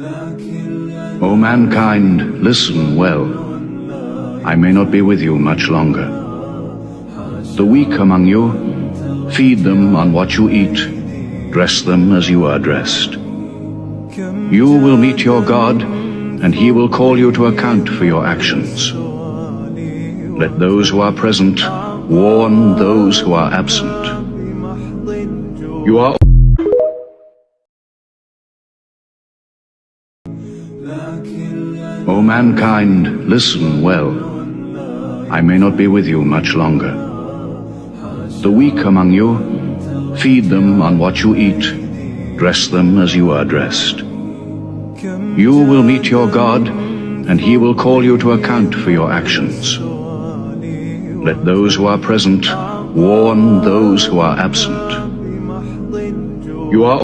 O mankind, listen well. I may not be with you much longer. The weak among you, feed them on what you eat, dress them as you are dressed. You will meet your God, and He will call you to account for your actions. Let those who are present warn those who are absent. You are O mankind, listen well. I may not be with you much longer. The weak among you, feed them on what you eat, dress them as you are dressed. You will meet your God, and He will call you to account for your actions. Let those who are present warn those who are absent. You are